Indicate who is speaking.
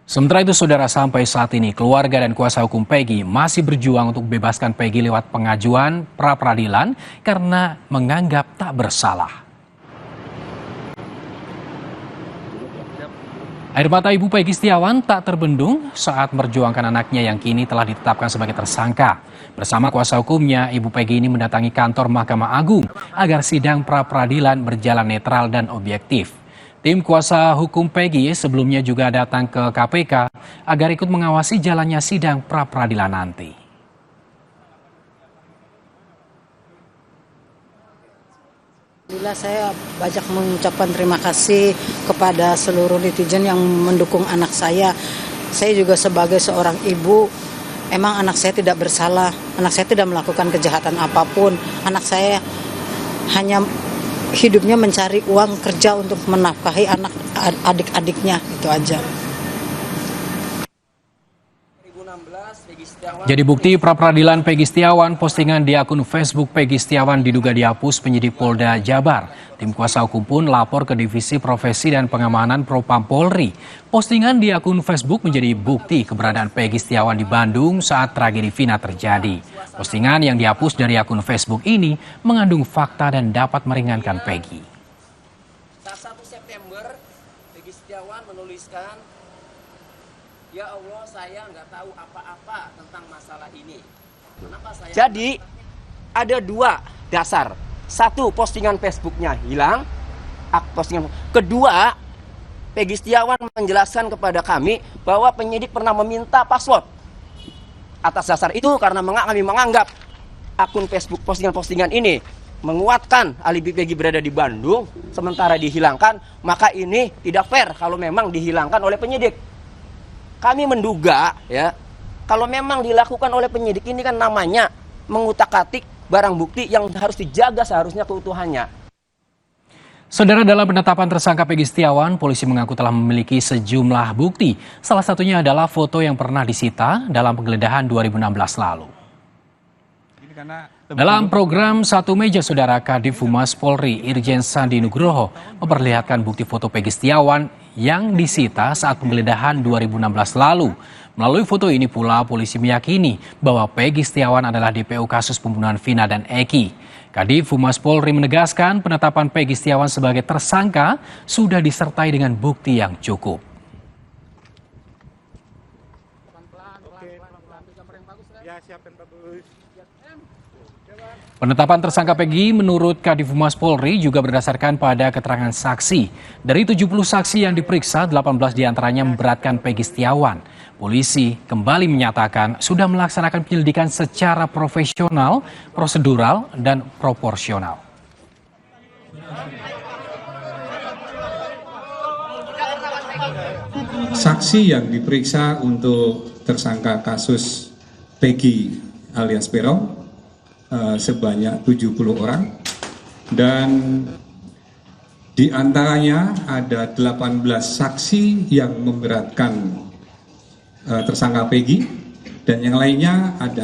Speaker 1: Sementara itu, saudara, sampai saat ini keluarga dan kuasa hukum Peggy masih berjuang untuk bebaskan Peggy lewat pengajuan pra-peradilan karena menganggap tak bersalah. Air mata Ibu Peggy Setiawan tak terbendung saat memperjuangkan anaknya yang kini telah ditetapkan sebagai tersangka. Bersama kuasa hukumnya, Ibu Peggy ini mendatangi kantor Mahkamah Agung agar sidang pra-peradilan berjalan netral dan objektif. Tim kuasa hukum Peggy sebelumnya juga datang ke KPK agar ikut mengawasi jalannya sidang pra-peradilan nanti.
Speaker 2: Alhamdulillah, saya banyak mengucapkan terima kasih kepada seluruh netizen yang mendukung anak saya. Saya juga sebagai seorang ibu, emang anak saya tidak bersalah. Anak saya tidak melakukan kejahatan apapun. Anak saya hanya hidupnya mencari uang kerja untuk menafkahi adik-adiknya, itu aja.
Speaker 1: Jadi bukti pra-peradilan Peggy Setiawan, postingan di akun Facebook Peggy Setiawan diduga dihapus penyidik Polda Jabar. Tim kuasa hukum pun lapor ke Divisi Profesi dan Pengamanan Propam Polri. Postingan di akun Facebook menjadi bukti keberadaan Peggy Setiawan di Bandung saat tragedi Vina terjadi. Postingan yang dihapus dari akun Facebook ini mengandung fakta dan dapat meringankan Peggy.
Speaker 3: 1 September, Peggy Setiawan menuliskan, "Ya Allah, saya nggak tahu apa-apa tentang masalah ini. Kenapa saya..." Jadi ada dua dasar. Satu, postingan Facebooknya hilang. Kedua, Peggy Setiawan menjelaskan kepada kami bahwa penyidik pernah meminta password. Atas dasar itu, karena kami menganggap akun Facebook postingan-postingan ini menguatkan alibi Peggy berada di Bandung, sementara dihilangkan, maka ini tidak fair kalau memang dihilangkan oleh penyidik. Kami menduga, ya, kalau memang dilakukan oleh penyidik, ini kan namanya mengutak-atik barang bukti yang harus dijaga seharusnya keutuhannya.
Speaker 1: Saudara, dalam penetapan tersangka Peggy Setiawan, polisi mengaku telah memiliki sejumlah bukti. Salah satunya adalah foto yang pernah disita dalam penggeledahan 2016 lalu. Dalam program Satu Meja, saudara, Kadif Humas Polri Irjen Sandi Nugroho memperlihatkan bukti foto Peggy Setiawan yang disita saat penggeledahan 2016 lalu. Melalui foto ini pula polisi meyakini bahwa Peggy Setiawan adalah DPO kasus pembunuhan Vina dan Eki. Kadif Humas Polri menegaskan penetapan Peggy Setiawan sebagai tersangka sudah disertai dengan bukti yang cukup. Penetapan tersangka Peggy menurut Kadif Humas Polri juga berdasarkan pada keterangan saksi. Dari 70 saksi yang diperiksa, 18 diantaranya memberatkan Peggy Setiawan. Polisi kembali menyatakan sudah melaksanakan penyelidikan secara profesional, prosedural, dan proporsional.
Speaker 4: Saksi yang diperiksa untuk tersangka kasus Peggy alias Peron sebanyak 70 orang, dan di antaranya ada 18 saksi yang memberatkan tersangka Peggy, dan yang lainnya ada